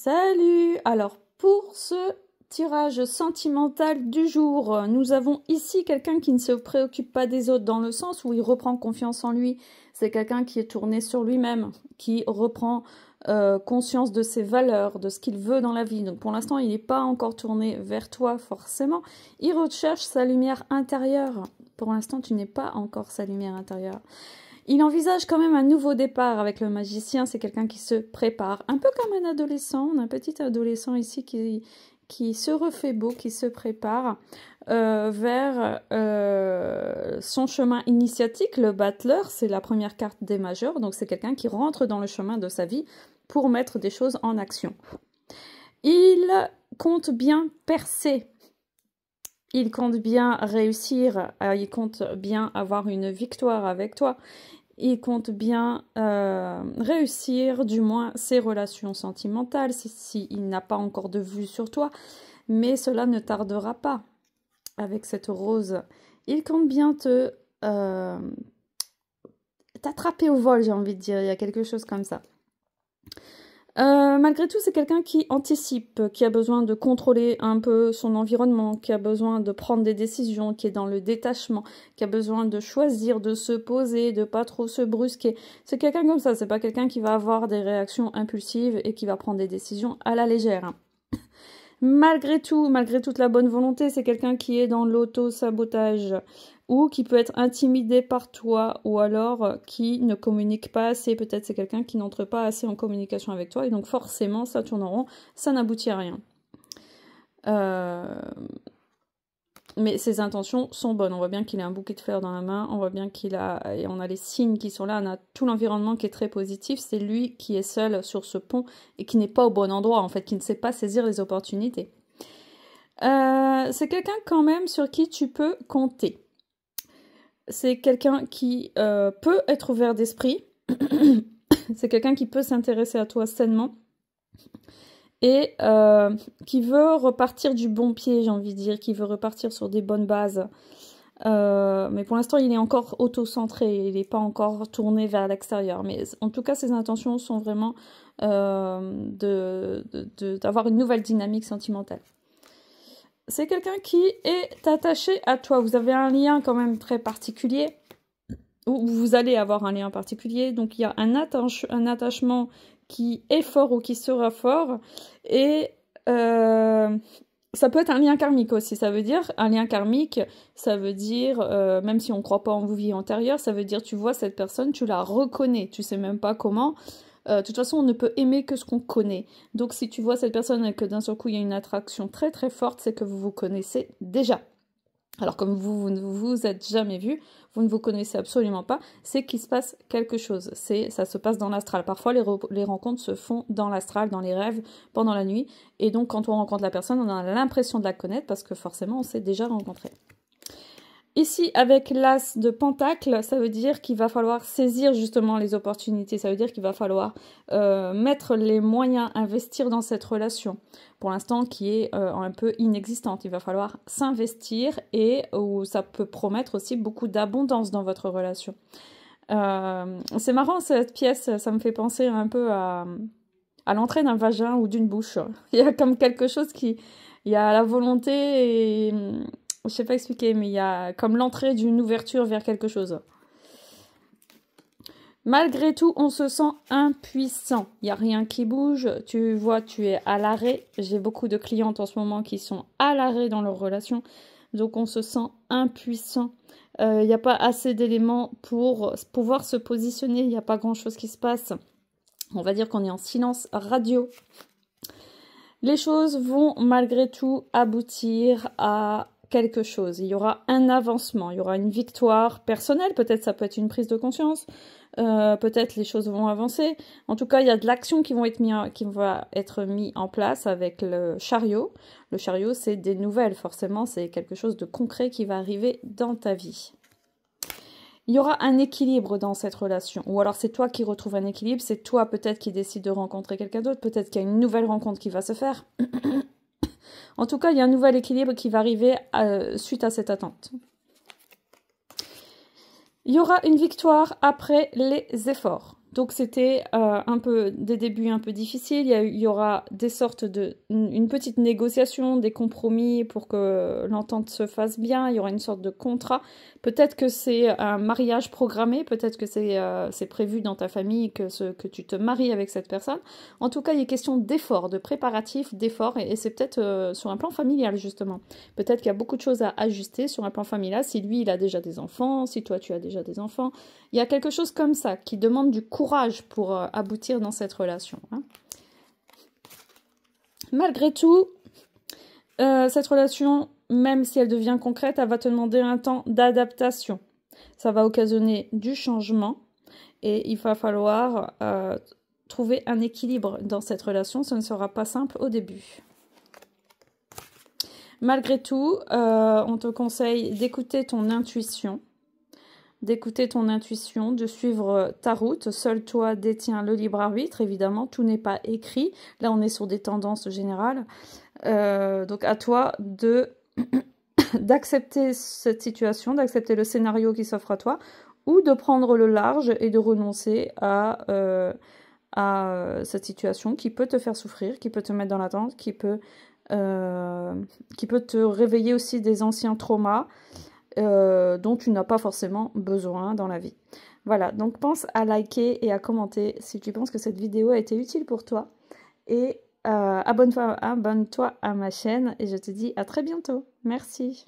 Salut! Alors, pour ce tirage sentimental du jour, nous avons ici quelqu'un qui ne se préoccupe pas des autres dans le sens où il reprend confiance en lui. C'est quelqu'un qui est tourné sur lui-même, qui reprend conscience de ses valeurs, de ce qu'il veut dans la vie. Donc pour l'instant, il n'est pas encore tourné vers toi forcément. Il recherche sa lumière intérieure. Pour l'instant, tu n'es pas encore sa lumière intérieure. Il envisage quand même un nouveau départ avec le magicien. C'est quelqu'un qui se prépare, un peu comme un adolescent. On a un petit adolescent ici qui se refait beau, qui se prépare vers son chemin initiatique. Le battleur, c'est la première carte des majeurs. Donc c'est quelqu'un qui rentre dans le chemin de sa vie pour mettre des choses en action. Il compte bien percer. Il compte bien réussir, il compte bien avoir une victoire avec toi. Il compte bien réussir, du moins, ses relations sentimentales, s'il n'a pas encore de vue sur toi. Mais cela ne tardera pas avec cette rose. Il compte bien t'attraper au vol, j'ai envie de dire. Il y a quelque chose comme ça. Malgré tout, c'est quelqu'un qui anticipe, qui a besoin de contrôler un peu son environnement, qui a besoin de prendre des décisions, qui est dans le détachement, qui a besoin de choisir, de se poser, de pas trop se brusquer. C'est quelqu'un comme ça, c'est pas quelqu'un qui va avoir des réactions impulsives et qui va prendre des décisions à la légère. Malgré tout, malgré toute la bonne volonté, c'est quelqu'un qui est dans l'auto-sabotage ou qui peut être intimidé par toi ou alors qui ne communique pas assez. Peut-être c'est quelqu'un qui n'entre pas assez en communication avec toi et donc forcément ça tourne en rond, ça n'aboutit à rien. Mais ses intentions sont bonnes. On voit bien qu'il a un bouquet de fleurs dans la main, on voit bien on a les signes qui sont là, on a tout l'environnement qui est très positif. C'est lui qui est seul sur ce pont et qui n'est pas au bon endroit en fait, qui ne sait pas saisir les opportunités. C'est quelqu'un quand même sur qui tu peux compter. C'est quelqu'un qui peut être ouvert d'esprit. C'est quelqu'un qui peut s'intéresser à toi sainement. Et qui veut repartir du bon pied, j'ai envie de dire, qui veut repartir sur des bonnes bases. Mais pour l'instant, il est encore auto-centré, il n'est pas encore tourné vers l'extérieur. Mais en tout cas, ses intentions sont vraiment d'avoir une nouvelle dynamique sentimentale. C'est quelqu'un qui est attaché à toi. Vous avez un lien quand même très particulier, ou vous allez avoir un lien particulier. Donc il y a un attachement qui est fort ou qui sera fort. Et ça peut être un lien karmique aussi. Ça veut dire, un lien karmique, ça veut dire, même si on ne croit pas en vos vies antérieures, ça veut dire tu vois cette personne, tu la reconnais. Tu sais même pas comment. De toute façon, on ne peut aimer que ce qu'on connaît. Donc si tu vois cette personne et que d'un seul coup il y a une attraction très très forte, c'est que vous vous connaissez déjà. Alors comme vous ne vous êtes jamais vu, vous ne vous connaissez absolument pas, c'est qu'il se passe quelque chose. Ça se passe dans l'astral. Parfois les rencontres se font dans l'astral, dans les rêves, pendant la nuit. Et donc quand on rencontre la personne, on a l'impression de la connaître parce que forcément on s'est déjà rencontré. Ici, avec l'as de pentacle, ça veut dire qu'il va falloir saisir justement les opportunités. Ça veut dire qu'il va falloir mettre les moyens, investir dans cette relation, pour l'instant qui est un peu inexistante. Il va falloir s'investir et ça peut promettre aussi beaucoup d'abondance dans votre relation. C'est marrant cette pièce, ça me fait penser un peu à l'entrée d'un vagin ou d'une bouche. Il y a comme quelque chose il y a la volonté et... Je sais pas expliquer, mais il y a comme l'entrée d'une ouverture vers quelque chose. Malgré tout, on se sent impuissant. Il n'y a rien qui bouge. Tu vois, tu es à l'arrêt. J'ai beaucoup de clientes en ce moment qui sont à l'arrêt dans leur relation. Donc, on se sent impuissant. Il n'y a pas assez d'éléments pour pouvoir se positionner. Il n'y a pas grand-chose qui se passe. On va dire qu'on est en silence radio. Les choses vont malgré tout aboutir à quelque chose. Il y aura un avancement, il y aura une victoire personnelle, peut-être ça peut être une prise de conscience, peut-être les choses vont avancer. En tout cas, il y a de l'action qui va être mis en place avec le chariot. Le chariot, c'est des nouvelles, forcément, c'est quelque chose de concret qui va arriver dans ta vie. Il y aura un équilibre dans cette relation. Ou alors c'est toi qui retrouves un équilibre, c'est toi peut-être qui décide de rencontrer quelqu'un d'autre, peut-être qu'il y a une nouvelle rencontre qui va se faire. En tout cas, il y a un nouvel équilibre qui va arriver suite à cette attente. Il y aura une victoire après les efforts. Donc c'était un peu des débuts un peu difficiles. Il y aura des sortes une petite négociation, des compromis pour que l'entente se fasse bien. Il y aura une sorte de contrat. Peut-être que c'est un mariage programmé, peut-être que c'est prévu dans ta famille que tu te maries avec cette personne. En tout cas, il est question d'efforts, de préparatifs, d'efforts, et c'est peut-être sur un plan familial justement. Peut-être qu'il y a beaucoup de choses à ajuster sur un plan familial. Si lui, il a déjà des enfants, si toi, tu as déjà des enfants, il y a quelque chose comme ça qui demande du courage pour aboutir dans cette relation. Hein. Malgré tout, cette relation, même si elle devient concrète, elle va te demander un temps d'adaptation. Ça va occasionner du changement et il va falloir trouver un équilibre dans cette relation. Ce ne sera pas simple au début. Malgré tout, on te conseille d'écouter ton intuition. De suivre ta route. Seul toi détiens le libre arbitre, évidemment, tout n'est pas écrit. Là, on est sur des tendances générales. Donc, à toi d'accepter cette situation, d'accepter le scénario qui s'offre à toi, ou de prendre le large et de renoncer à cette situation qui peut te faire souffrir, qui peut te mettre dans l'attente, qui peut te réveiller aussi des anciens traumas, dont tu n'as pas forcément besoin dans la vie. Voilà, donc pense à liker et à commenter si tu penses que cette vidéo a été utile pour toi. Et abonne-toi à ma chaîne et je te dis à très bientôt. Merci.